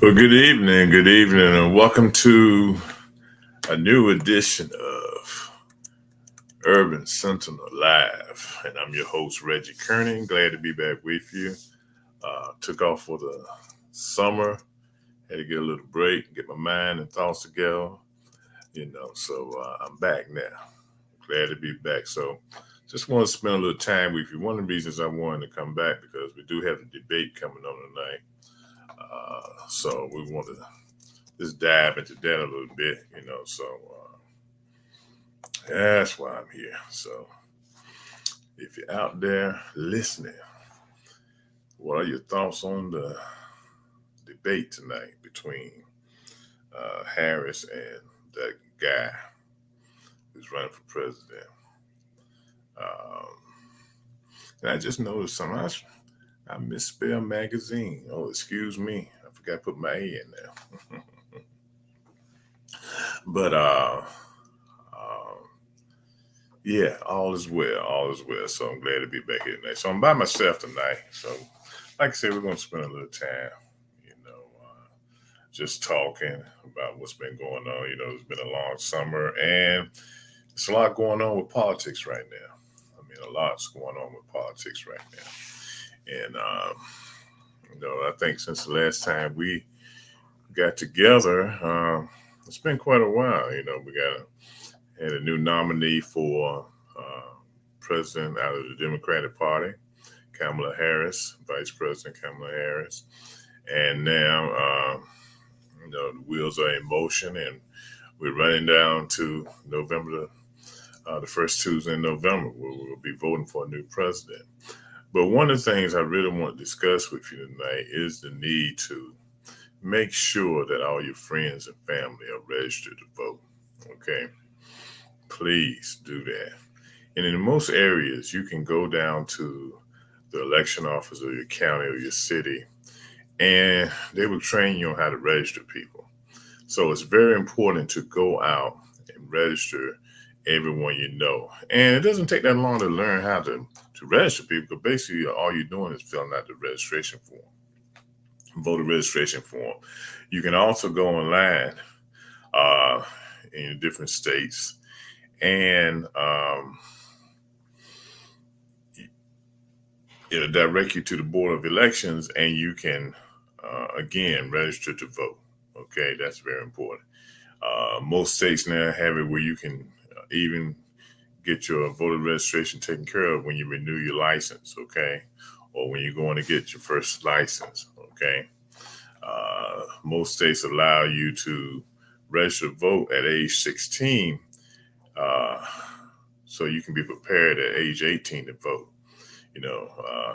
Well, good evening, and welcome to a new edition of Urban Sentinel Live. And I'm your host, Reggie Kerning. Glad to be back with you. Took off for the summer, had to get a little break, get my mind and thoughts together, so I'm back now. Glad to be back. So just want to spend a little time with you. One of the reasons I wanted to come back because we do have a debate coming on tonight. So we want to just dive into that a little bit. That's why I'm here. So if you're out there listening, what are your thoughts on the debate tonight between Harris and that guy who's running for president? Um, and I just noticed something. I misspelled magazine. Oh, excuse me. I forgot to put my A in there. But yeah, all is well. All is well. So I'm glad to be back here tonight. So I'm by myself tonight. So, like I said, we're going to spend a little time, just talking about what's been going on. It's been a long summer and it's a lot going on with politics right now. I mean, a lot's going on with politics right now. And, I think since the last time we got together, it's been quite a while. Had a new nominee for president out of the Democratic Party, Kamala Harris, Vice President Kamala Harris. And now, the wheels are in motion and we're running down to November, the first Tuesday in November, where we'll be voting for a new president. But one of the things I really want to discuss with you tonight is the need to make sure that all your friends and family are registered to vote. Okay. Please do that. And in most areas, you can go down to the election office of your county or your city, and they will train you on how to register people. So it's very important to go out and register everyone you know. And it doesn't take that long to learn how to register people, because basically all you're doing is filling out the registration form, voter registration form. You can also go online in different states and it'll direct you to the Board of Elections and you can, again, register to vote. Okay, that's very important. Most states now have it where you can even get your voter registration taken care of when you renew your license, okay? Or when you're going to get your first license, okay? Most states allow you to register to vote at age 16 so you can be prepared at age 18 to vote.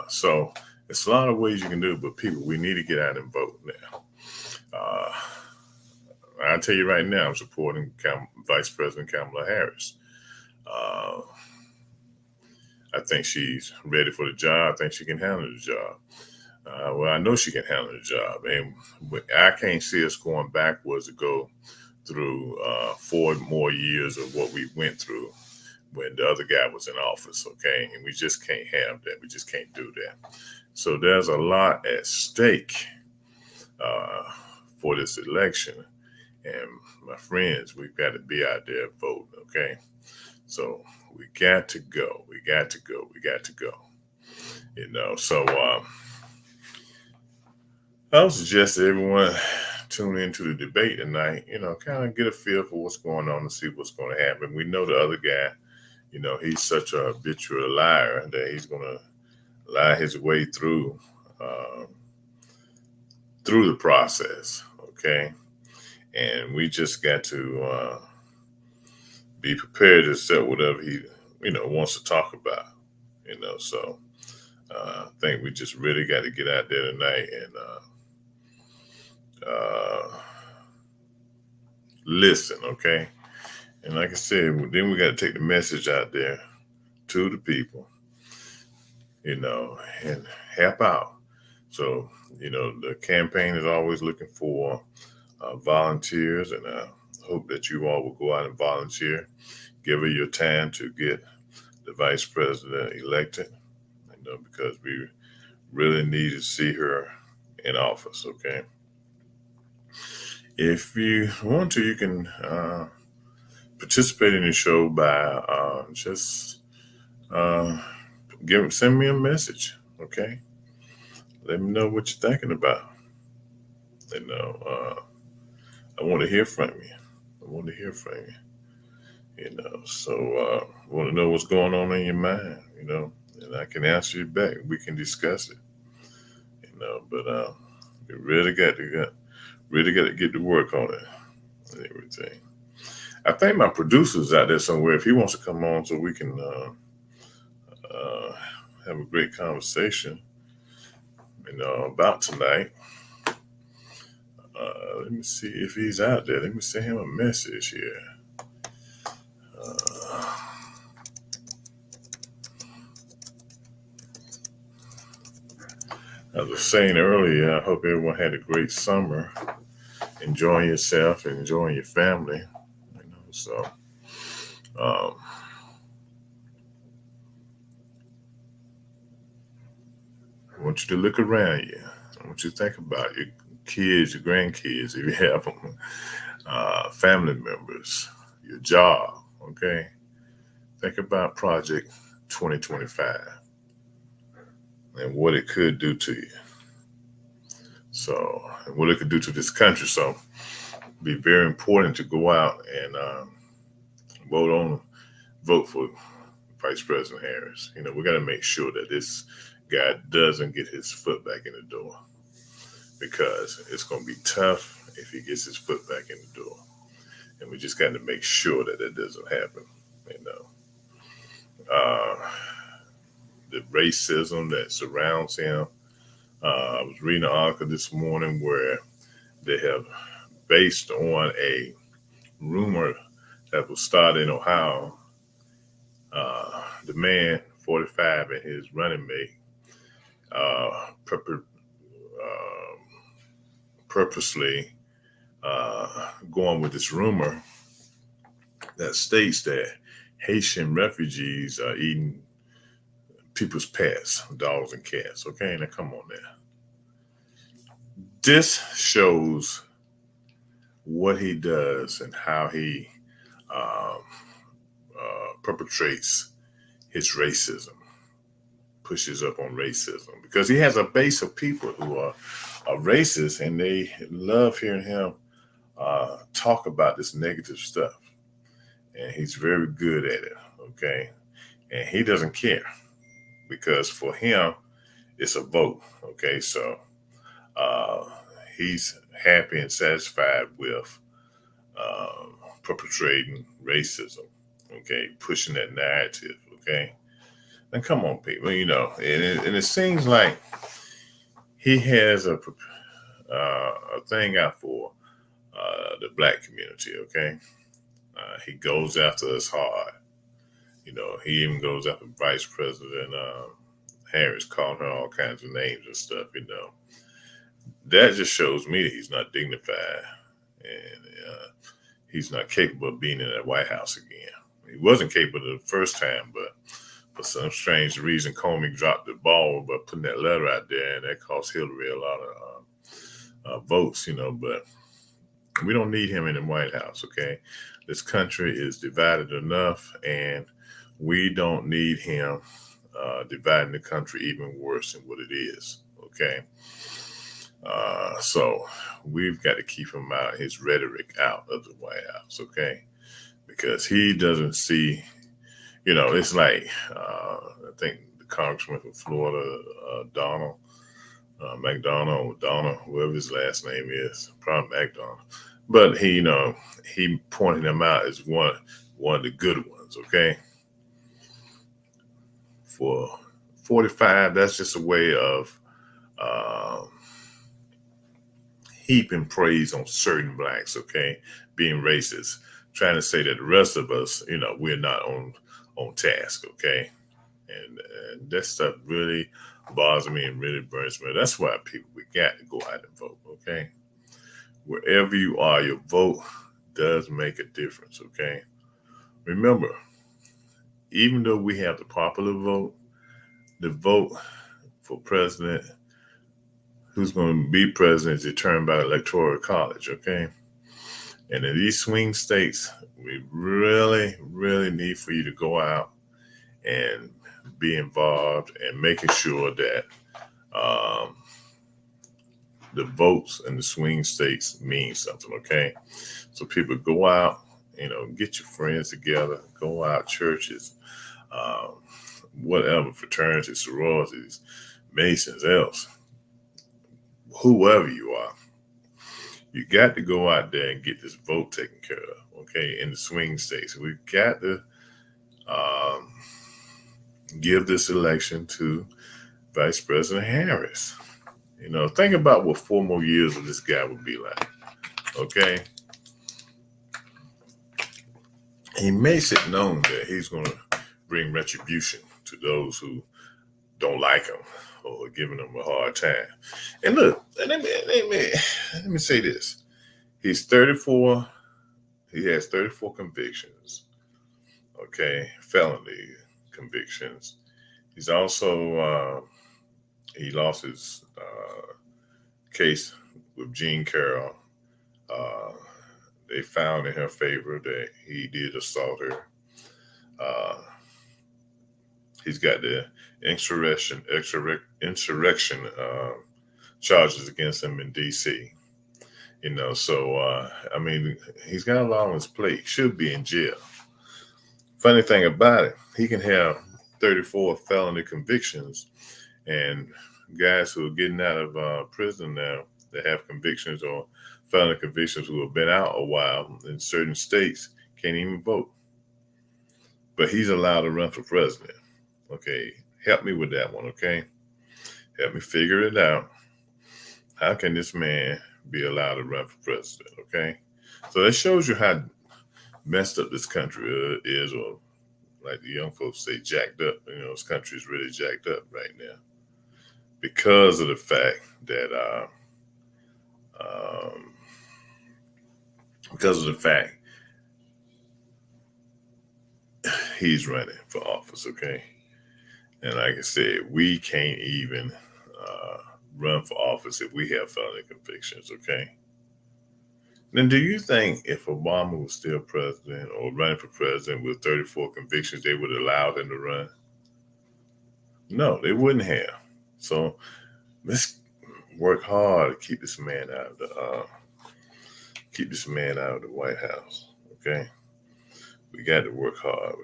So it's a lot of ways you can do it, but people, we need to get out and vote now. I'll tell you right now, I'm supporting Vice President Kamala Harris. I think she's ready for the job. I think she can handle the job. I know she can handle the job. And I can't see us going backwards to go through 4 more years of what we went through when the other guy was in office, okay? And we just can't have that. We just can't do that. So there's a lot at stake for this election. And my friends, we've got to be out there voting, okay? So we got to go. We got to go. We got to go. So I would suggest that everyone tune into the debate tonight, kind of get a feel for what's going on and see what's going to happen. We know the other guy, he's such a habitual liar that he's going to lie his way through the process, okay? And we just got to be prepared to accept whatever he, wants to talk about, So I think we just really got to get out there tonight and listen, okay? And like I said, then we got to take the message out there to the people, and help out. So, the campaign is always looking for volunteers, and I hope that you all will go out and volunteer. Give her your time to get the vice president elected, because we really need to see her in office. Okay. If you want to, you can participate in the show by just uh, send me a message. Okay. Let me know what you're thinking about. You know, I want to hear from you. I want to hear from you. So I want to know what's going on in your mind. And I can answer you back. We can discuss it. But we really got to get to work on it and everything. I think my producer's out there somewhere. If he wants to come on, so we can uh, have a great conversation, about tonight. Let me see if he's out there. Let me send him a message here. As I was saying earlier, I hope everyone had a great summer, enjoying yourself and enjoying your family. So um, I want you to look around you. I want you to think about your kids, your grandkids, if you have them, family members, your job. Okay, think about Project 2025 and what it could do to you. So, and what it could do to this country. So, it'd be very important to go out and vote for Vice President Harris. We got to make sure that this guy doesn't get his foot back in the door, because it's going to be tough if he gets his foot back in the door. And we just got to make sure that doesn't happen. The racism that surrounds him. I was reading an article this morning where they have, based on a rumor that was started in Ohio, the man, 45, and his running mate purposely going with this rumor that states that Haitian refugees are eating people's pets, dogs and cats. Okay, now come on there. This shows what he does and how he perpetrates his racism, pushes up on racism, because he has a base of people who are racist, and they love hearing him talk about this negative stuff. And he's very good at it. Okay, and he doesn't care, because for him, it's a vote. Okay, so he's happy and satisfied with perpetrating racism. Okay, pushing that narrative. Okay, and come on, people. And it seems like he has a thing out for the black community. Okay, he goes after us hard. He even goes after Vice President Harris, calling her all kinds of names and stuff. That just shows me that he's not dignified, and he's not capable of being in that White House again. He wasn't capable the first time, but for some strange reason, Comey dropped the ball by putting that letter out there, and that cost Hillary a lot of votes. But we don't need him in the White House. Okay, this country is divided enough, and we don't need him dividing the country even worse than what it is. Okay. So we've got to keep him out, his rhetoric out of the White House, okay? Because he doesn't see, it's like, I think the congressman from Florida, Donald, McDonald, Donald, whoever his last name is, probably McDonald. But he pointed him out as one of the good ones, okay? For 45, that's just a way of heaping praise on certain blacks, okay, being racist, trying to say that the rest of us, we're not on task, okay, and that stuff really bothers me and really burns me. That's why, people, we got to go out and vote, okay. Wherever you are, your vote does make a difference, okay. Remember, even though we have the popular vote, the vote for president, who's going to be president is determined by the electoral college, okay? And in these swing states, we really, really need for you to go out and be involved and making sure that um, the votes in the swing states mean something, okay? So people go out, get your friends together, go out, churches, um, whatever, fraternities, sororities, Masons, else, whoever you are, you got to go out there and get this vote taken care of, okay, in the swing states. We've got to um, give this election to Vice President Harris. Think about what 4 more years of this guy would be like, okay? He makes it known that he's going to bring retribution to those who don't like him or giving him a hard time. And look, let me say this. He's 34. He has 34 convictions, okay, felony convictions. He's also, he lost his case with Jean Carroll. They found in her favor that he did assault her. He's got the insurrection charges against him in D.C. So he's got a lot on his plate. Should be in jail. Funny thing about it, he can have 34 felony convictions, and guys who are getting out of prison now that have convictions or felony convictions who have been out a while in certain states can't even vote. But he's allowed to run for president. Okay, help me with that one, okay? Help me figure it out. How can this man be allowed to run for president, okay? So that shows you how messed up this country is, or like the young folks say, jacked up. This country is really jacked up right now because of the fact that he's running for office, okay? And like I said, we can't even run for office if we have felony convictions, okay? Then do you think if Obama was still president or running for president with 34 convictions, they would allow him to run? No, they wouldn't have. So let's work hard to keep this man out of the White House, okay? We got to work hard.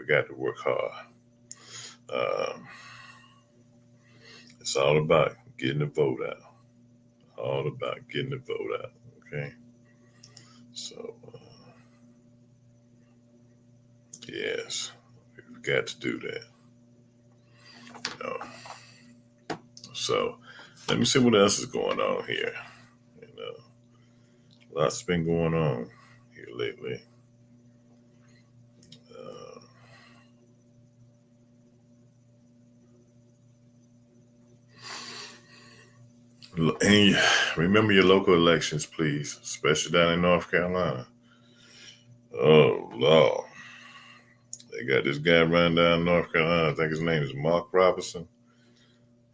It's all about getting the vote out. Okay? So, yes, we've got to do that. So, let me see what else is going on here. Lots been going on here lately. And remember your local elections, please, especially down in North Carolina. Oh, Lord. They got this guy running down North Carolina. I think his name is Mark Robinson.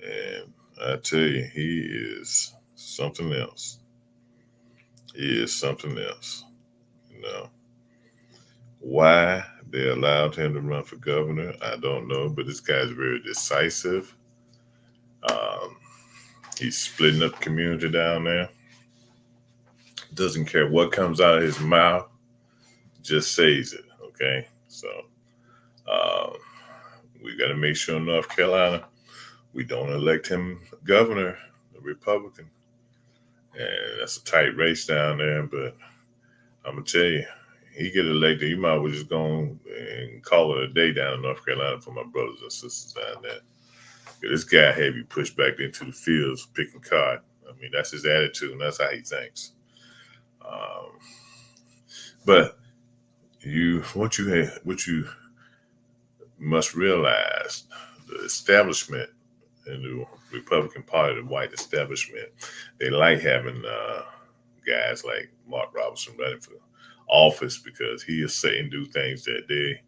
And I tell you, he is something else. Why they allowed him to run for governor, I don't know. But this guy's very decisive. He's splitting up the community down there. Doesn't care what comes out of his mouth, just says it, okay? So we got to make sure in North Carolina we don't elect him governor, a Republican. And that's a tight race down there, but I'm going to tell you, he get elected, you might as well just go and call it a day down in North Carolina for my brothers and sisters down there. This guy had you pushed back into the fields picking cotton. I mean, that's his attitude, and that's how he thinks. But what you must realize, the establishment in the Republican Party, the white establishment, they like having guys like Mark Robinson running for office because he is say and do things that they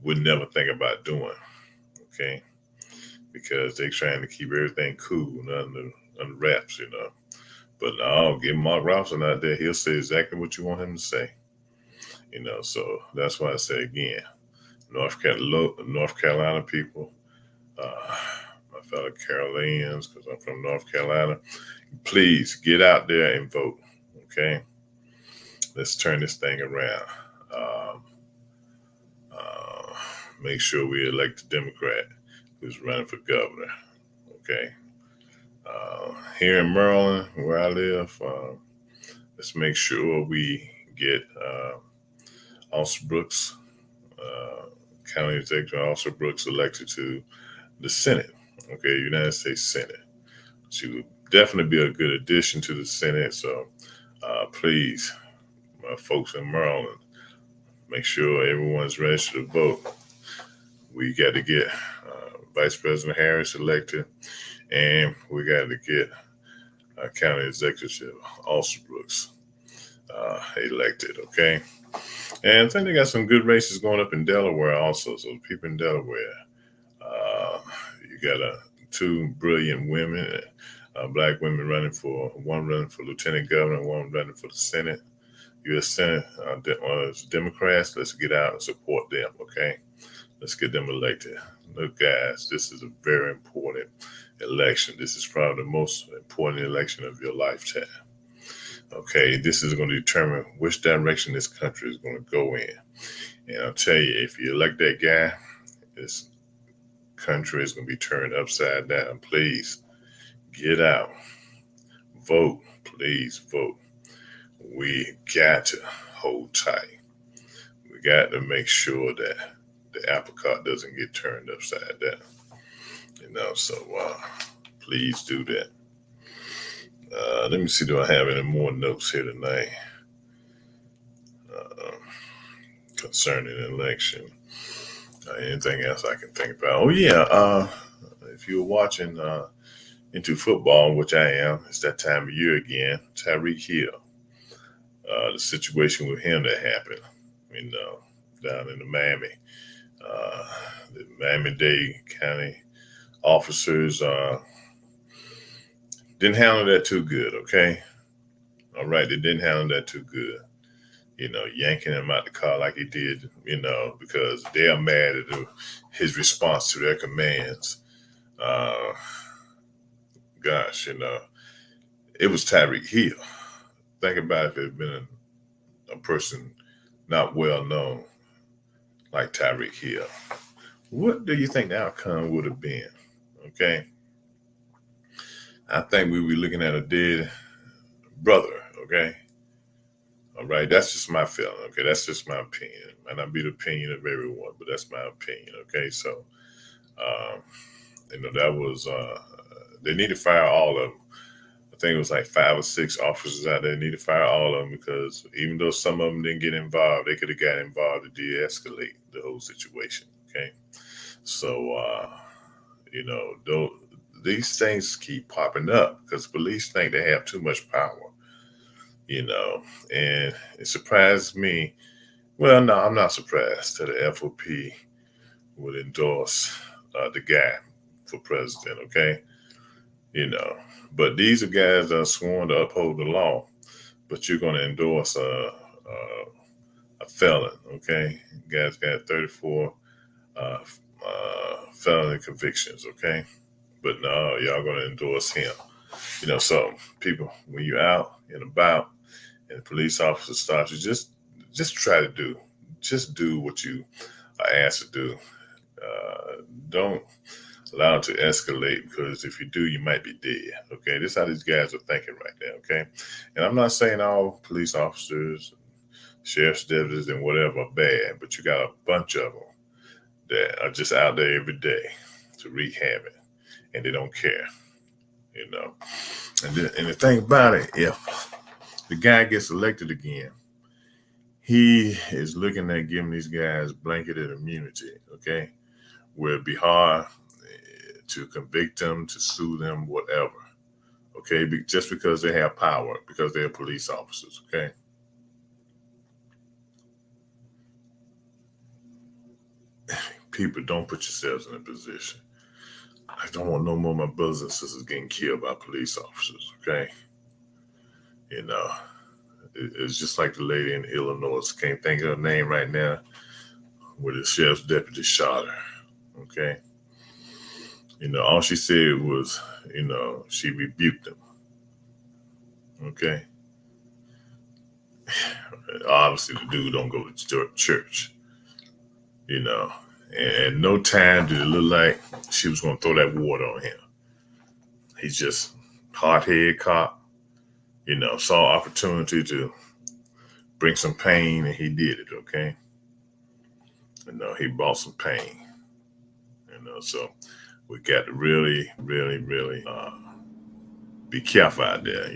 would never think about doing. Okay. because they're trying to keep everything cool and under wraps, But no, get Mark Robinson out there. He'll say exactly what you want him to say, So that's why I say again, North Carolina people, uh, my fellow Carolinians, because I'm from North Carolina, please get out there and vote. Okay, let's turn this thing around. Um, uh, Make sure we elect a Democrat who's running for governor. Okay. Here in Maryland, where I live, let's make sure we get Officer Brooks, uh, County Executive Officer Brooks, elected to the Senate. Okay, United States Senate. She would definitely be a good addition to the Senate. So please, my folks in Maryland, make sure everyone's registered to vote. We got to get Vice President Harris elected, and we got to get County Executive Officer Brooks elected. Okay, and I think they got some good races going up in Delaware also. So people in Delaware, you got two brilliant women, black women one running for lieutenant governor, one running for the Senate, U.S. Senate. Democrats, let's get out and support them. Okay, let's get them elected. Look, guys, this is a very important election. This is probably the most important election of your lifetime. Okay, this is going to determine which direction this country is going to go in. And I'll tell you, if you elect that guy, this country is going to be turned upside down. Please get out, vote, please vote. We got to hold tight. We got to make sure that the apple cart doesn't get turned upside down. So please do that. Let me see, do I have any more notes here tonight concerning the election? Anything else I can think about? Oh, yeah. If you're watching into football, which I am, it's that time of year again. Tyreek Hill, the situation with him that happened, down in the Miami. The Miami-Dade County officers didn't handle that too good, okay? All right, they didn't handle that too good. Yanking him out the car like he did, because they are mad at his response to their commands. Gosh, it was Tyreek Hill. Think about if it had been a person not well known like Tyreek Hill. What do you think the outcome would have been? Okay. I think we were looking at a dead brother. Okay. All right. That's just my feeling. Okay. That's just my opinion. It might not be the opinion of everyone, but that's my opinion. Okay. So, that was, they need to fire all of them. I think it was like 5 or 6 officers out there. They need to fire all of them because even though some of them didn't get involved, they could have got involved to de-escalate the whole situation. Okay. So, these things keep popping up because police think they have too much power, and it surprised me. Well, no, I'm not surprised that the FOP would endorse the guy for president, okay? But these are guys that are sworn to uphold the law, but you're going to endorse a felon, okay? Guy's got 34 felony convictions, okay? But no, y'all going to endorse him. So people, when you're out and about and the police officer stops you, just try to do what you are asked to do. Don't allow it to escalate, because if you do, you might be dead. Okay, this is how these guys are thinking right now. Okay, and I'm not saying all police officers, sheriff's deputies, and whatever are bad, but you got a bunch of them that are just out there every day to wreak havoc, and they don't care. And the thing about it, if the guy gets elected again, he is looking at giving these guys blanketed immunity. Okay, where it'd be hard to convict them, to sue them, whatever. Okay, just because they have power, because they're police officers. Okay. People, don't put yourselves in a position. I don't want no more of my brothers and sisters getting killed by police officers. Okay, you know, it's just like the lady in Illinois. Can't think of her name right now, where the sheriff's deputy shot her. Okay, all she said was, she rebuked him. Okay, obviously the dude don't go to church. And no time did it look like she was going to throw that water on him. He's just hot-head cop, saw opportunity to bring some pain, and he did it. Okay, he brought some pain. So we got to really, really, really be careful out there.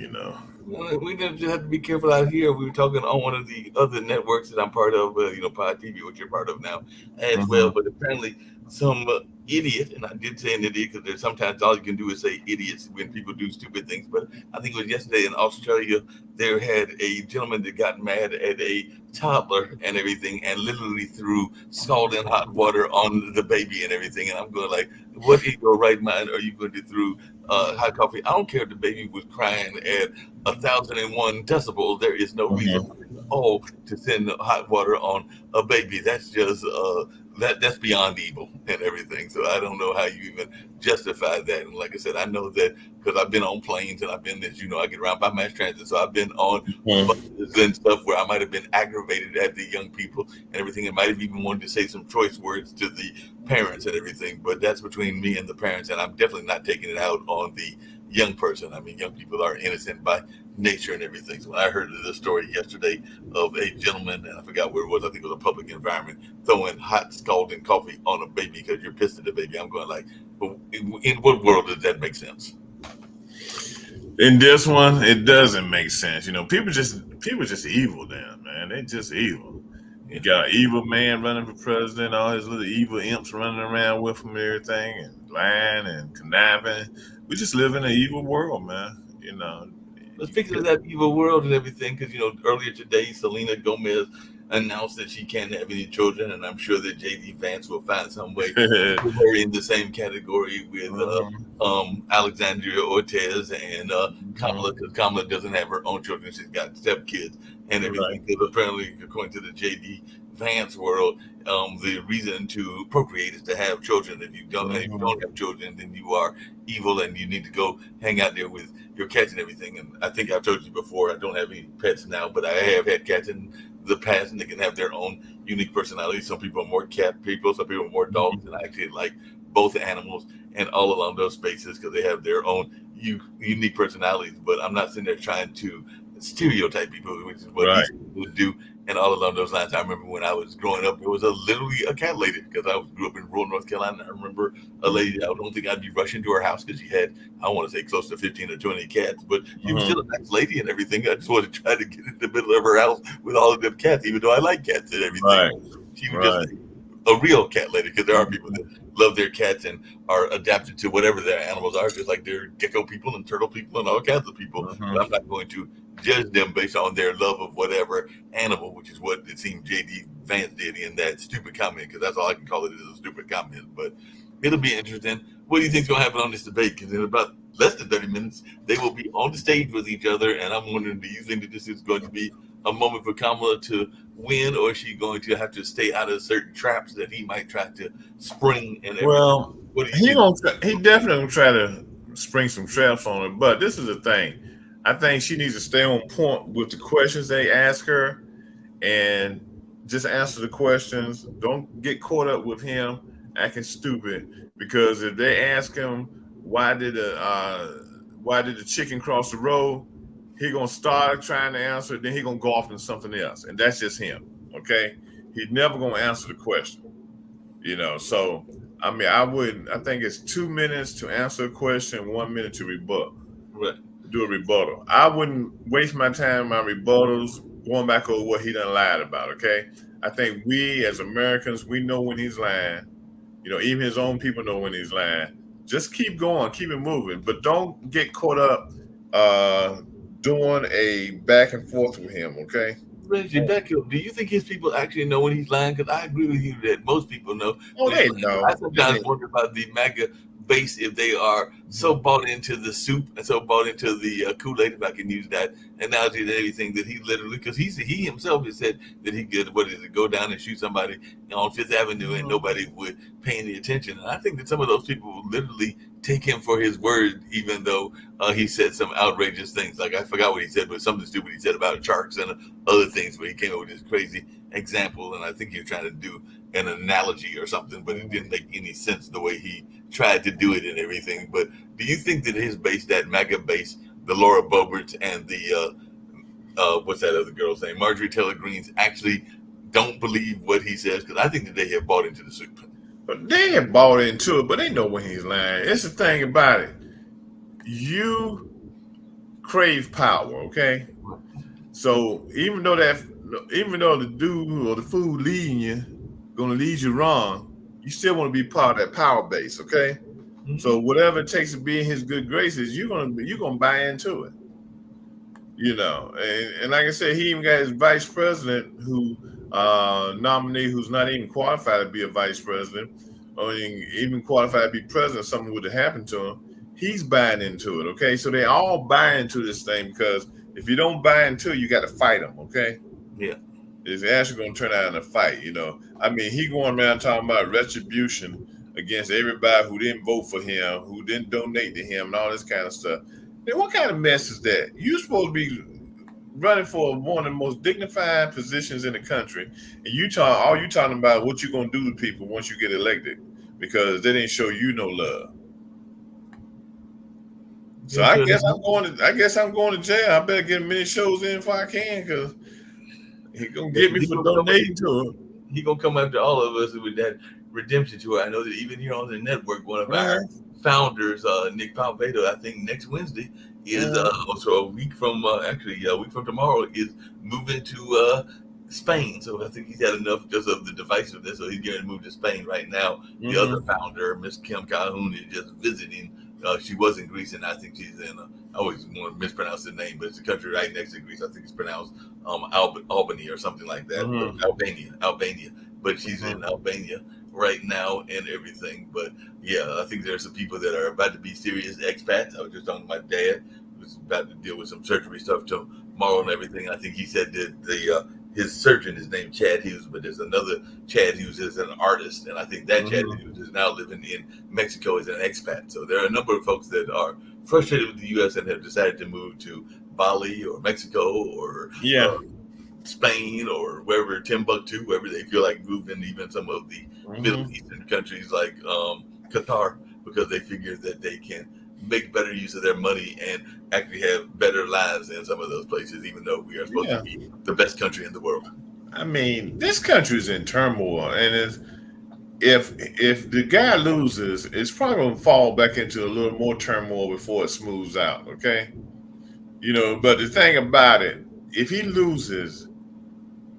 We just have to be careful out here. We were talking on one of the other networks that I'm part of, Pod TV, which you're part of now, as well. But apparently, some idiot, and I did say an idiot because sometimes all you can do is say idiots when people do stupid things. But I think it was yesterday in Australia, there had a gentleman that got mad at a toddler and everything, and literally threw salt and hot water on the baby and everything. And I'm going like, what in your right mind are you going to throw hot coffee? I don't care if the baby was crying at 1,001 decibels. There is no reason at all to send hot water on a baby. That's just that's beyond evil and everything. So I don't know how you even justify that. And like I said, I know that because I've been on planes and I've been, as you know, I get around by mass transit. So I've been on buses and stuff where I might have been aggravated at the young people and everything. And might have even wanted to say some choice words to the parents and everything. But that's between me and the parents. And I'm definitely not taking it out on the young person. I mean, young people are innocent by nature and everything. So when I heard the story yesterday of a gentleman, and I forgot where it was, I think it was a public environment, throwing hot scalding coffee on a baby because you're pissed at the baby, I'm going like, in what world does that make sense? In this one, it doesn't make sense. People just evil then, man. They just evil. You got an evil man running for president, all his little evil imps running around with him and everything, and lying and conniving. We just live in an evil world, man. Speaking of that evil world and everything, because earlier today, Selena Gomez announced that she can't have any children, and I'm sure that JD Vance will find some way to put her in the same category with Alexandria Ortiz and Kamala, because Kamala doesn't have her own children; she's got stepkids and everything. Because apparently, according to the JD Vance world, the reason to procreate is to have children. If you don't have children, then you are evil, and you need to go hang out there with your cats and everything. And I think I've told you before, I don't have any pets now, but I have had cats in the past, and they can have their own unique personality. Some people are more cat people, some people are more dogs, and I actually like both animals and all along those spaces because they have their own unique personalities. But I'm not sitting there trying to stereotype people, which is what these people would do. And all along those lines, I remember when I was growing up, there was literally a cat lady because I grew up in rural North Carolina. I remember a lady. I don't think I'd be rushing to her house because she had, I want to say, close to 15 or 20 cats, but she was still a nice lady and everything. I just wanted to try to get in the middle of her house with all of them cats, even though I like cats and everything. She was just a real cat lady because there are people that love their cats and are adapted to whatever their animals are, just like they're gecko people and turtle people and all kinds of people. But I'm not going to judge them based on their love of whatever animal, which is what it seemed JD Vance did in that stupid comment, because that's all I can call it, is a stupid comment. But it'll be interesting. What do you think's going to happen on this debate? Because in about less than 30 minutes, they will be on the stage with each other. And I'm wondering, do you think that this is going to be a moment for Kamala to win, or is she going to have to stay out of certain traps that he might try to spring and everything? Well, he definitely going to try to spring some traps on her. But this is the thing. I think she needs to stay on point with the questions they ask her and just answer the questions. Don't get caught up with him acting stupid, because if they ask him why did the chicken cross the road, he gonna start trying to answer, then he gonna go off into something else, and that's just him. Okay, he's never gonna answer the question. So I mean, I think it's 2 minutes to answer a question, 1 minute to rebut. Right. Do a rebuttal. I wouldn't waste my time on rebuttals going back over what he done lied about. Okay, I think we as Americans, we know when he's lying. Even his own people know when he's lying. Just keep going, keep it moving, but don't get caught up doing a back and forth with him. Okay. Reggie, back up. Do you think his people actually know when he's lying? Because I agree with you that most people know. Oh, they know. I sometimes wonder about the MAGA base if they are so bought into the soup and so bought into the Kool-Aid, if I can use that analogy, and everything, that he literally, because he himself has said that he could, what is it, go down and shoot somebody on Fifth Avenue and nobody would pay any attention. And I think that some of those people will literally take him for his word, even though he said some outrageous things. Like, I forgot what he said, but something stupid he said about sharks and other things, where he came up with this crazy example, and I think he was trying to do an analogy or something, but it didn't make any sense the way he tried to do it and everything. But do you think that his base, that MAGA base, the Laura Boberts and the what's that other girl's name, Marjorie Taylor Greene's, actually don't believe what he says? Because I think that they have bought into the soup. But they have bought into it, but they know when he's lying. It's the thing about it. You crave power, okay? So even though the dude or the food leading you gonna lead you wrong, you still want to be part of that power base, okay? Mm-hmm. So whatever it takes to be in his good graces, you're gonna buy into it. And like I said, he even got his vice president who nominee who's not even qualified to be a vice president or even qualified to be president. Something would have happened to him. He's buying into it. Okay, so they all buy into this thing, because if you don't buy into it, you got to fight them. Okay, Yeah. it's actually going to turn out in a fight. I mean, he going around talking about retribution against everybody who didn't vote for him, who didn't donate to him, and all this kind of stuff. Then what kind of mess is that? You're supposed to be running for one of the most dignified positions in the country, and you talking about what you're gonna do to people once you get elected, because they didn't show you no love. So I guess I'm going to jail. I better get as many shows in if I can, because he gonna get me for donating to him. He gonna come after all of us with that redemption tour. I know that even here on the network, one of our founders, Nick Palvedo, I think next Wednesday is also a week from a week from tomorrow, is moving to Spain. So I think he's had enough just of the divisiveness. So he's going to move to Spain right now. The other founder, Miss Kim Calhoun, is just visiting. She was in Greece, and I think she's in. I always want to mispronounce the name, but it's a country right next to Greece. I think it's pronounced Albany or something like that. Albania. But she's in Albania right now and everything. But yeah, I think there's some people that are about to be serious expats. I was just talking to my dad, who's about to deal with some surgery stuff tomorrow and everything. I think he said that his surgeon is named Chad Hughes, but there's another Chad Hughes as an artist, and I think that Chad Hughes is now living in Mexico as an expat. So there are a number of folks that are frustrated with the U.S. and have decided to move to Bali or Mexico or Spain or wherever, Timbuktu, wherever they feel like moving, even some of the Middle Eastern countries like Qatar, because they figure that they can make better use of their money and actually have better lives in some of those places, even though we are supposed to be the best country in the world. I mean, this country is in turmoil, and if the guy loses, it's probably going to fall back into a little more turmoil before it smooths out. Okay, but the thing about it, if he loses,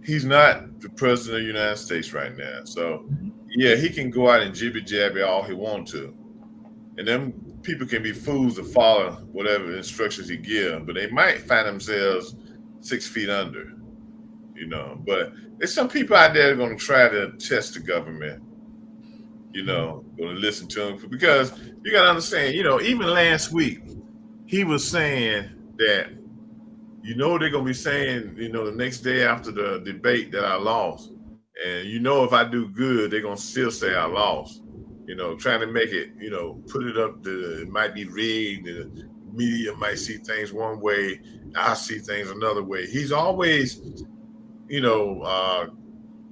he's not the president of the United States right now. So yeah, he can go out and jibby jabby all he wants to, and them people can be fools to follow whatever instructions he gives, but they might find themselves 6 feet under, But there's some people out there that are going to try to test the government, going to listen to him, because you got to understand, even last week, he was saying that, they're going to be saying, the next day after the debate that I lost. And, if I do good, they're going to still say I lost. Trying to make it, put it up to, it might be rigged. The media might see things one way. I see things another way. He's always,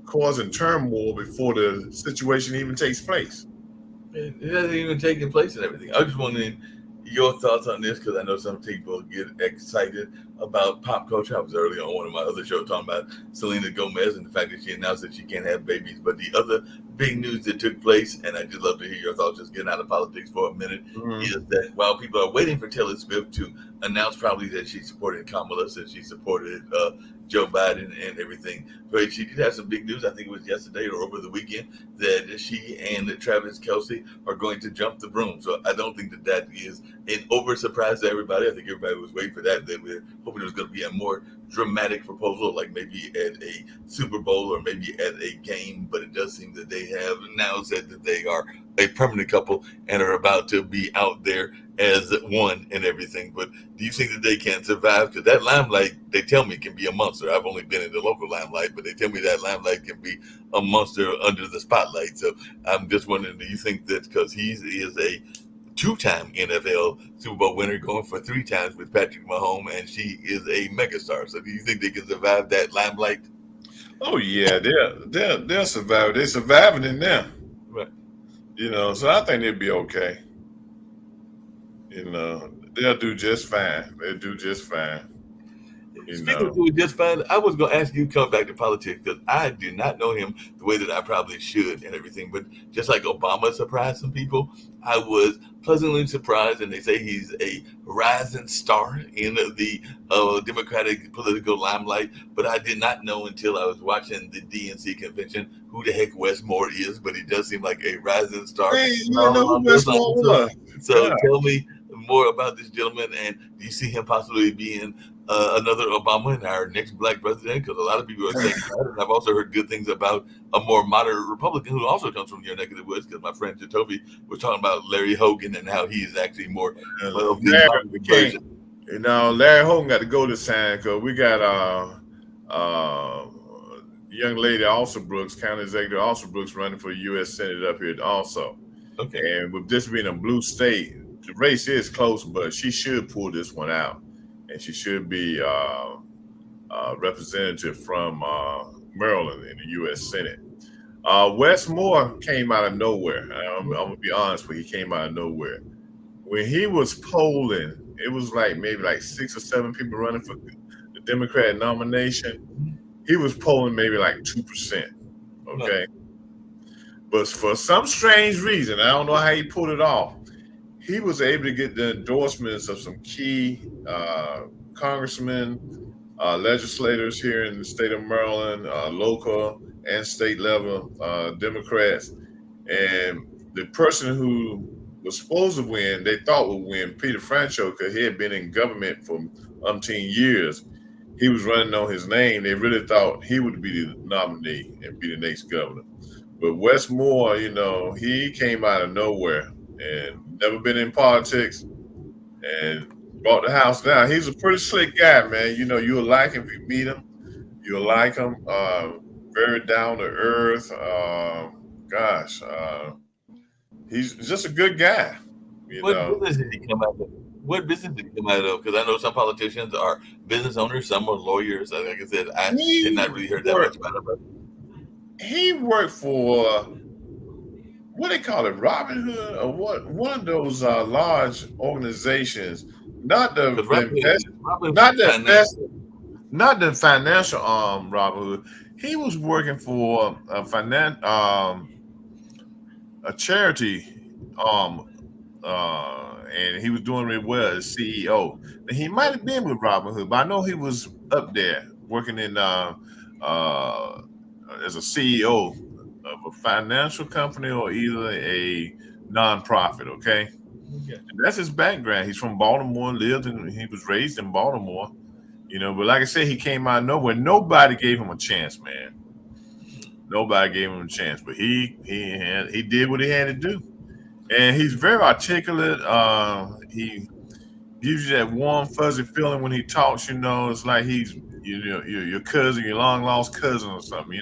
causing turmoil before the situation even takes place. It hasn't even taken place and everything. I was just wondering your thoughts on this, because I know some people get excited about pop culture. I was earlier on one of my other shows talking about Selena Gomez and the fact that she announced that she can't have babies. But the other big news that took place, and I'd just love to hear your thoughts, just getting out of politics for a minute, is that while people are waiting for Taylor Swift to announce probably that she supported Kamala, since she supported Joe Biden and everything, but she did have some big news. I think it was yesterday or over the weekend, that she and Travis Kelce are going to jump the broom. So I don't think that is an over surprise to everybody. I think everybody was waiting for that. They were hoping there's going to be a more dramatic proposal, like maybe at a Super Bowl or maybe at a game. But it does seem that they have now said that they are a permanent couple and are about to be out there as one and everything. But do you think that they can survive? Because that limelight, they tell me, can be a monster. I've only been in the local limelight, but they tell me that limelight can be a monster under the spotlight. So I'm just wondering, do you think that because he is a two-time NFL Super Bowl winner, going for three times with Patrick Mahomes, and she is a megastar. So do you think they can survive that limelight? Oh yeah, they'll survive. They're surviving it now. Right. So I think they'll be okay. They'll do just fine. They'll do just fine. You Speaking know. of doing just fine, I was going to ask you to come back to politics because I do not know him the way that I probably should and everything. But just like Obama surprised some people, I was pleasantly surprised. And they say he's a rising star in the Democratic political limelight. But I did not know until I was watching the DNC convention who the heck Wes Moore is. But he does seem like a rising star. Hey, you didn't know who Wes Moore was? So tell me more about this gentleman, and do you see him possibly being another Obama and our next black president? Because a lot of people are saying that, and I've also heard good things about a more moderate Republican who also comes from your neck of the woods. Because my friend Jacoby was talking about Larry Hogan and how he's actually more of the moderate version. Larry Hogan got to go this time because we got young lady Alston-Brooks, County Executive Alston-Brooks, running for U.S. Senate up here also. Okay. And with this being a blue state, the race is close, but she should pull this one out, and she should be representative from Maryland in the U.S. Senate. Wes Moore came out of nowhere. I'm gonna be honest with you, he came out of nowhere. When he was polling, it was maybe 6 or 7 people running for the Democrat nomination. He was polling maybe 2%. Okay. But for some strange reason, I don't know how he pulled it off, he was able to get the endorsements of some key congressmen, legislators here in the state of Maryland, local and state level Democrats. And the person who was supposed to win, they thought would win, Peter Franchot, because he had been in government for umpteen years. He was running on his name. They really thought he would be the nominee and be the next governor. But Wes Moore, he came out of nowhere and never been in politics and brought the house down. He's a pretty slick guy, man. You'll like him if you meet him. You'll like him. Very down to earth. He's just a good guy. What business did he come out of? What business did he come out of? Because I know some politicians are business owners, some are lawyers. Like I said, I did not really hear that much about him. He worked for, what they call it, Robin Hood, or what? One of those large organizations. Not the financial Robin Hood. He was working for a charity and he was doing really well as CEO. And he might have been with Robin Hood, but I know he was up there working in as a CEO of a financial company or either a nonprofit. Okay. And that's his background. He's from Baltimore, he was raised in Baltimore, but like I said, he came out of nowhere. Nobody gave him a chance, man. Nobody gave him a chance, but he did what he had to do. And he's very articulate. He gives you that warm, fuzzy feeling when he talks. It's like he's your cousin, your long lost cousin or something,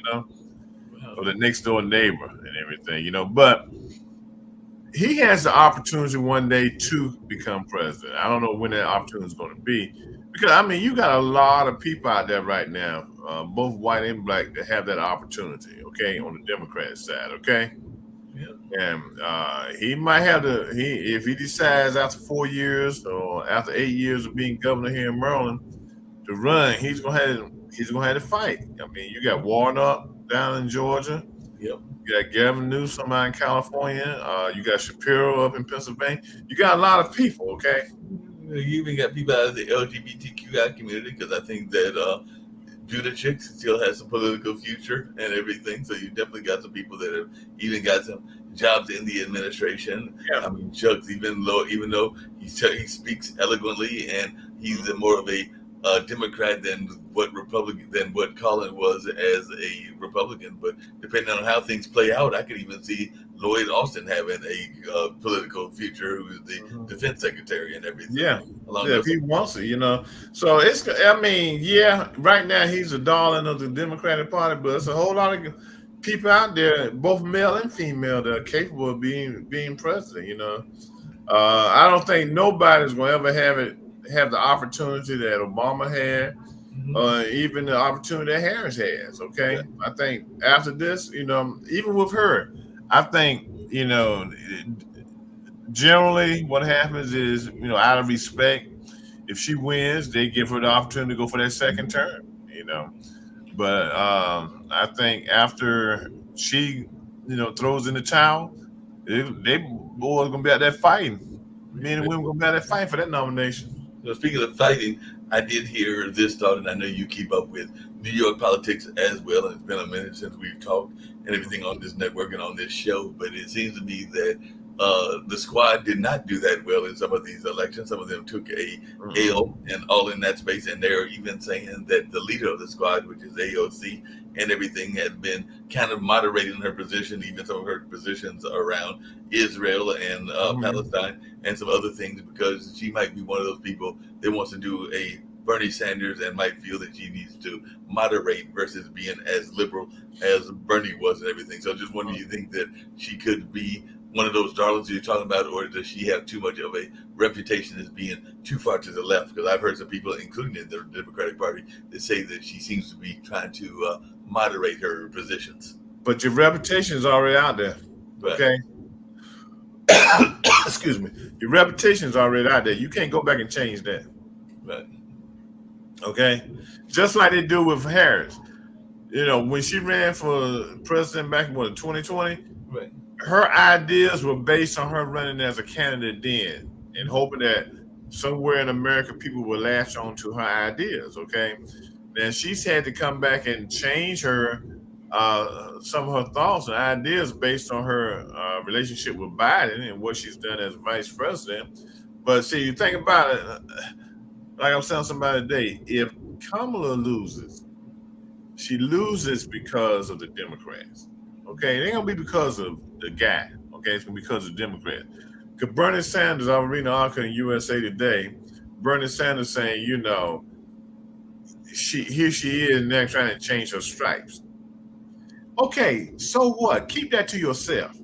or the next door neighbor and everything, But he has the opportunity one day to become president. I don't know when that opportunity is going to be, because you got a lot of people out there right now, both white and black, that have that opportunity. Okay, on the Democrat side. Okay. And he might have if he decides after 4 years or after 8 years of being governor here in Maryland to run, he's gonna have to fight. You got Warnock down in Georgia. Yep. You got Gavin Newsom out in California. You got Shapiro up in Pennsylvania. You got a lot of people. Okay. You even got people out of the LGBTQI community, because I think that Judah Chicks still has some political future and everything. So you definitely got some people that have even got some jobs in the administration. Yeah. Chuck's even though he speaks eloquently and he's more of a Democrat than what Colin was as a Republican. But depending on how things play out, I could even see Lloyd Austin having a political future, who is the Mhm. defense secretary and everything Yeah. along Yeah, if those. he wants it, So I mean, yeah, right now he's a darling of the Democratic Party, but there's a whole lot of people out there, both male and female, that are capable of being president. I don't think nobody's gonna ever have the opportunity that Obama had, Mhm. even the opportunity that Harris has. Yeah. Okay, I think after this, even with her, I think generally what happens is, out of respect, if she wins, they give her the opportunity to go for that second term. You know, but I think after she, throws in the towel, they boys gonna be out there fighting. Men and women gonna be out there fighting for that nomination. So speaking of fighting, I did hear this thought, and I know you keep up with New York politics as well. And it's been a minute since we've talked and everything on this network and on this show. But it seems to me that the squad did not do that well in some of these elections. Some of them took a Mm-mm. L and all in that space, and they're even saying that the leader of the squad, which is AOC, and everything, has been kind of moderating her position, even some of her positions around Israel and Mhm. Palestine and some other things, because she might be one of those people that wants to do a Bernie Sanders and might feel that she needs to moderate versus being as liberal as Bernie was and everything. So just wonder, do you think that she could be one of those darlings you're talking about, or does she have too much of a reputation as being too far to the left? Because I've heard some people, including in the Democratic Party, that say that she seems to be trying to moderate her positions. But your reputation is already out there. Right, Okay. Excuse me. Your reputation is already out there. You can't go back and change that. right, Okay. Just like they do with Harris. When she ran for president back in 2020, right. her ideas were based on her running as a candidate then and hoping that somewhere in America people would latch on to her ideas. Okay. Now she's had to come back and change some of her thoughts and ideas based on her relationship with Biden and what she's done as vice president. But see, you think about it, like I was telling somebody today, if Kamala loses, she loses because of the Democrats. Okay, it ain't gonna be because of the guy. Okay, it's gonna be because of the Democrats. Because Bernie Sanders, I was reading an article in USA Today. Bernie Sanders saying, here she is now trying to change her stripes. Okay, so what? Keep that to yourself.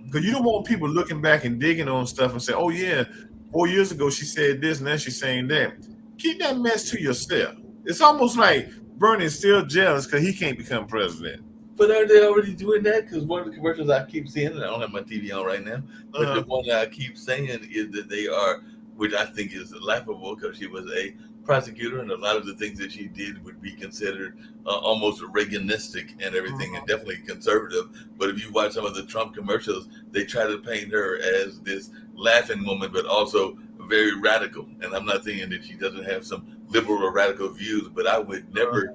Because you don't want people looking back and digging on stuff and say, oh yeah, 4 years ago she said this and now she's saying that. Keep that mess to yourself. It's almost like Bernie's still jealous because he can't become president. But are they already doing that? Because one of the commercials I keep seeing, and I don't have my TV on right now, but the Uh-huh. one that I keep saying is that they are, which I think is laughable, because she was a prosecutor, and a lot of the things that she did would be considered almost Reaganistic and everything, and definitely conservative. But if you watch some of the Trump commercials, they try to paint her as this laughing woman, but also very radical. And I'm not saying that she doesn't have some liberal or radical views, but I would never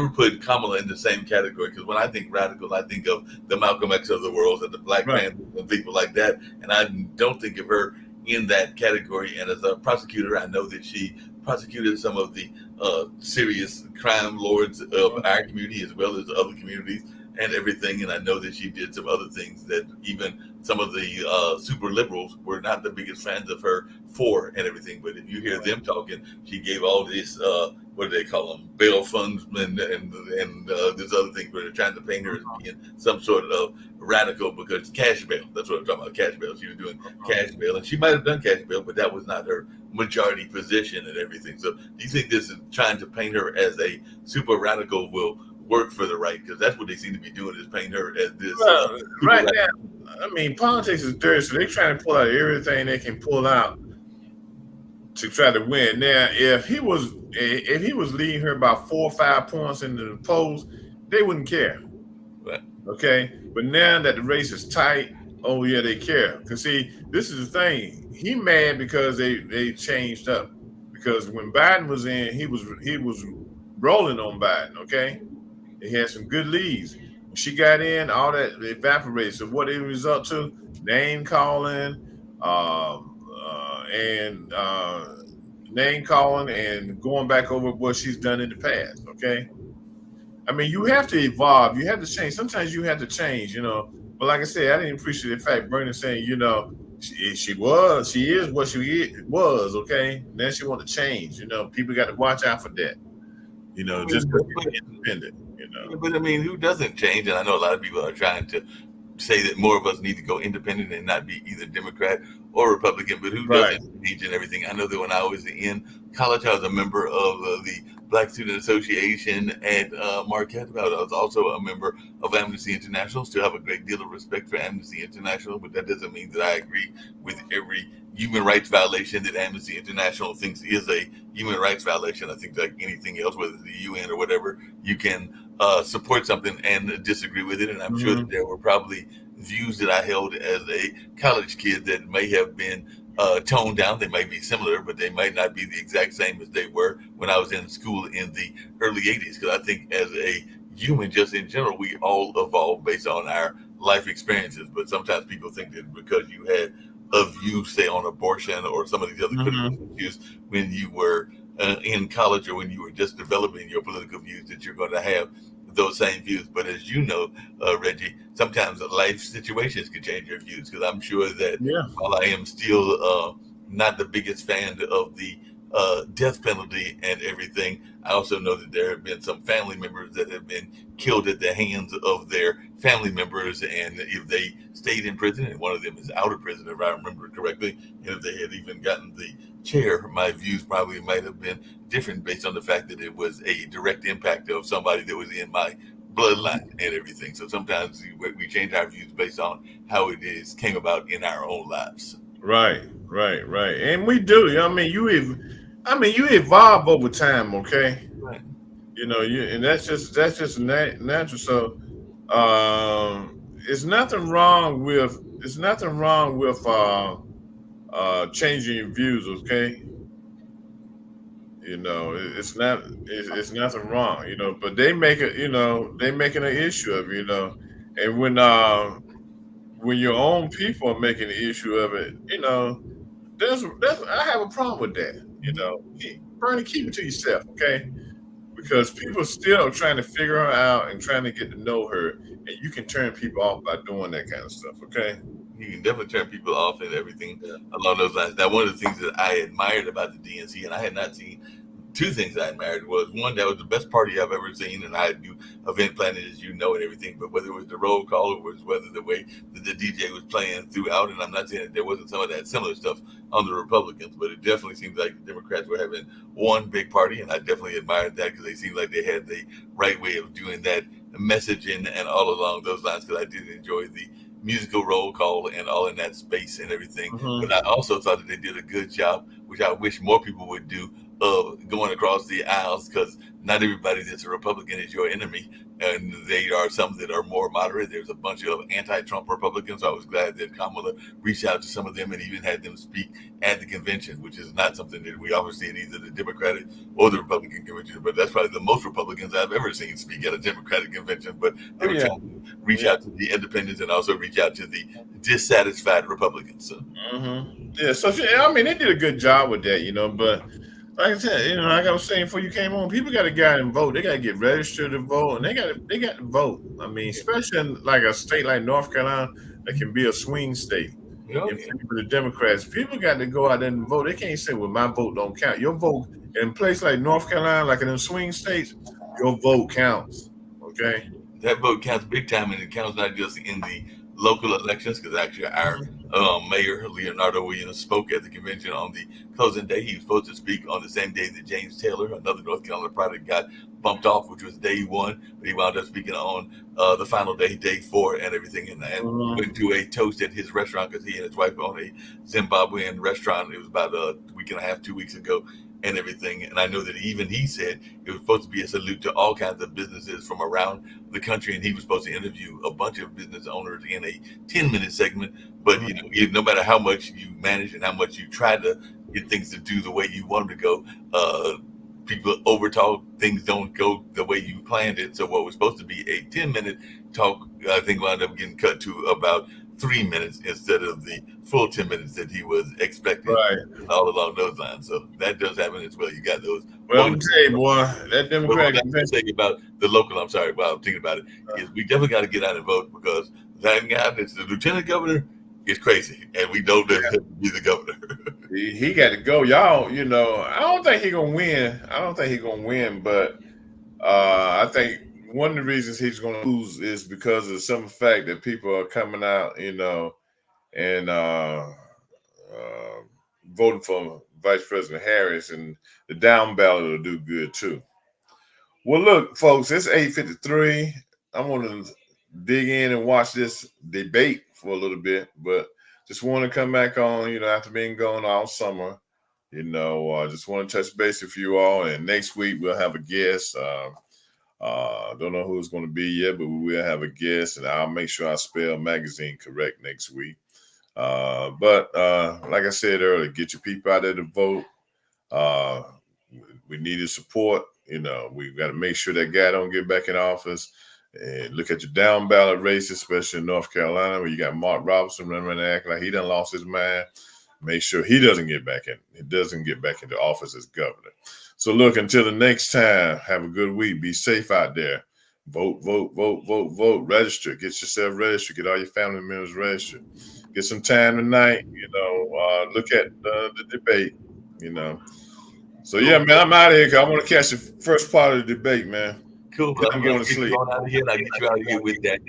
put Kamala in the same category, because when I think radical, I think of the Malcolm X of the world and the Black Right. Panthers and people like that. And I don't think of her in that category. And as a prosecutor, I know that she prosecuted some of the serious crime lords of our community as well as other communities and everything. And I know that she did some other things that even some of the super liberals were not the biggest fans of her for and everything. But if you hear them talking, she gave all this what do they call them, bail funds and this other thing where they're trying to paint her as being some sort of radical, because cash bail. That's what I'm talking about, cash bail. She was doing cash bail, and she might have done cash bail, but that was not her majority position and everything. So do you think this is trying to paint her as a super radical will work for the right? Because that's what they seem to be doing, is paint her as this Well, super right radical. now, I mean, politics is dirty, so they're trying to pull out everything they can pull out to try to win. Now, if he was leading her by 4 or 5 points into the polls, they wouldn't care. Right. Okay, but now that the race is tight, oh yeah, they care. Cause see, this is the thing. He mad because they changed up. Because when Biden was in, he was rolling on Biden. Okay, he had some good leads. When she got in, all that evaporated. So what it result to? Name calling, and name calling and going back over what she's done in the past. Okay, I mean, you have to evolve. You have to change. Sometimes you have to change. But like I said, I didn't appreciate the fact Bernie saying, she is what was. Okay, now she want to change. People got to watch out for that. I Just mean, because you're independent. but I mean, who doesn't change? And I know a lot of people are trying to say that more of us need to go independent and not be either Democrat or Republican, but who Right. doesn't change and everything? I know that when I was in college, I was a member of the Black Student Association at Marquette. I was also a member of Amnesty International. Still have a great deal of respect for Amnesty International, but that doesn't mean that I agree with every human rights violation that Amnesty International thinks is a human rights violation. I think like anything else, whether it's the UN or whatever, you can support something and disagree with it. And I'm sure that Hmm. there were probably views that I held as a college kid that may have been toned down. They might be similar, but they might not be the exact same as they were when I was in school in the early 80s. Because I think as a human, just in general, we all evolve based on our life experiences. But sometimes people think that because you had a view, say, on abortion or some of these other critical Hmm. issues when you were in college or when you were just developing your political views, that you're going to have those same views. But as you know, Reggie, sometimes life situations can change your views. Because I'm sure that Yeah. while I am still not the biggest fan of the death penalty and everything, I also know that there have been some family members that have been killed at the hands of their family members. And if they stayed in prison, and one of them is out of prison, if I remember correctly, and if they had even gotten the chair, my views probably might have been different based on the fact that it was a direct impact of somebody that was in my bloodline and everything. So sometimes we change our views based on how it is came about in our own lives. Right. Right. Right. And we do. I mean, you evolve over time. Okay. Right. And that's just natural. So, it's nothing wrong with changing your views. Okay. It's not it's nothing wrong. But they make it. They making an issue of and when your own people are making an issue of it, that's I have a problem with that. Bernie, keep it to yourself, okay? Because people still are trying to figure her out and trying to get to know her, and you can turn people off by doing that kind of stuff, okay? You can definitely turn people off and everything along those lines. Now, one of the things that I admired about the DNC, and I had not seen two things I admired, was one, that was the best party I've ever seen, and I do event planning, as you know, and everything. But whether it was the roll call or was whether the way that the DJ was playing throughout, and I'm not saying that there wasn't some of that similar stuff on the Republicans, but it definitely seems like the Democrats were having one big party, and I definitely admired that because they seemed like they had the right way of doing that messaging and all along those lines. Because I did enjoy the musical roll call and all in that space and everything. But Hmm. I also thought that they did a good job, which I wish more people would do, of going across the aisles, because not everybody that's a Republican is your enemy. And they are some that are more moderate. There's a bunch of anti-Trump Republicans. So I was glad that Kamala reached out to some of them and even had them speak at the convention, which is not something that we often see in either the Democratic or the Republican convention. But that's probably the most Republicans I've ever seen speak at a Democratic convention. But they Oh were yeah, trying to reach yeah. out to the independents and also reach out to the dissatisfied Republicans. So Hmm. Yeah. So I mean, they did a good job with that, but like I said, like I was saying before you came on, people got to go out and vote. They got to get registered to vote, and they got to vote. I mean, especially in like a state like North Carolina, that can be a swing state oh in yeah, favor of the Democrats. People got to go out there and vote. They can't say, "Well, my vote don't count." Your vote in a place like North Carolina, like in them swing states, your vote counts. Okay. that vote counts big time, and it counts not just in the local elections, because actually our Mhm. mayor Leonardo Williams spoke at the convention on the closing day. He was supposed to speak on the same day that James Taylor, another North Carolina product, got bumped off, which was day one, but he wound up speaking on the final day, day four, and everything, and Mhm. went to a toast at his restaurant because he and his wife own a Zimbabwean restaurant. It was about a week and a half, 2 weeks ago, and everything. And I know that even he said it was supposed to be a salute to all kinds of businesses from around the country, and he was supposed to interview a bunch of business owners in a 10-minute segment. But Mhm. no matter how much you manage and how much you try to get things to do the way you want them to go, people overtalk. Things don't go the way you planned it. So what was supposed to be a 10-minute talk, I think wound up getting cut to about 3 minutes instead of the full 10 minutes that he was expecting, Right. all along those lines. So that does happen as well. You got those. Well, I'm gonna tell you, boy, that But what Democratic I was saying about the local, I'm sorry, while I'm thinking about it, is we definitely got to get out and vote, because that guy that's the lieutenant governor is crazy, and we don't let him be the governor. he got to go. Y'all, you know, I don't think he's gonna win. I don't think he's gonna win, but I think one of the reasons he's gonna lose is because of some fact that people are coming out, you know, and uh, voting for Vice President Harris, and the down ballot will do good too. Well, look, folks, it's 8:53. I want to dig in and watch this debate for a little bit, but just want to come back on, you know, after being gone all summer. You know, just want to touch base with you all, and next week we'll have a guest. Don't know who it's going to be yet, but we will have a guest, and I'll make sure I spell magazine correct next week. But like I said earlier, get your people out there to vote. We needed support. You know, we got to make sure that guy don't get back in office. And look at your down ballot races, especially in North Carolina, where you got Mark Robertson running acting like he done lost his mind. Make sure he doesn't get back in. He doesn't get back into office as governor. So look, until the next time, have a good week. Be safe out there. Vote, vote, vote, vote, vote. Register. Get yourself registered. Get all your family members registered. Get some time tonight. You know, look at the debate. You know. So yeah, man, I'm out of here because I want to catch the first part of the debate, man. Cool. I'm going to sleep. Out of here, and I get you out of here with that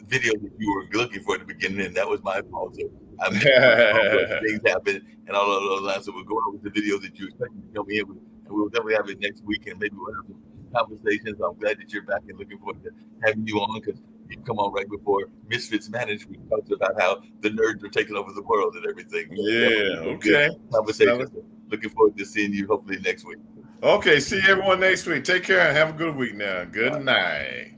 video that you were looking for at the beginning, and that was my fault. So I missed things happen and all of those lines. So we're going over the video that you expected to come in with, and we'll definitely have it next week, and maybe we'll have some conversations. I'm glad that you're back and looking forward to having you on, because you come on right before Misfits Managed. We talked about how the nerds are taking over the world and everything. So yeah, okay. Conversation. Looking forward to seeing you hopefully next week. Okay, see everyone next week. Take care and have a good week now. Good night.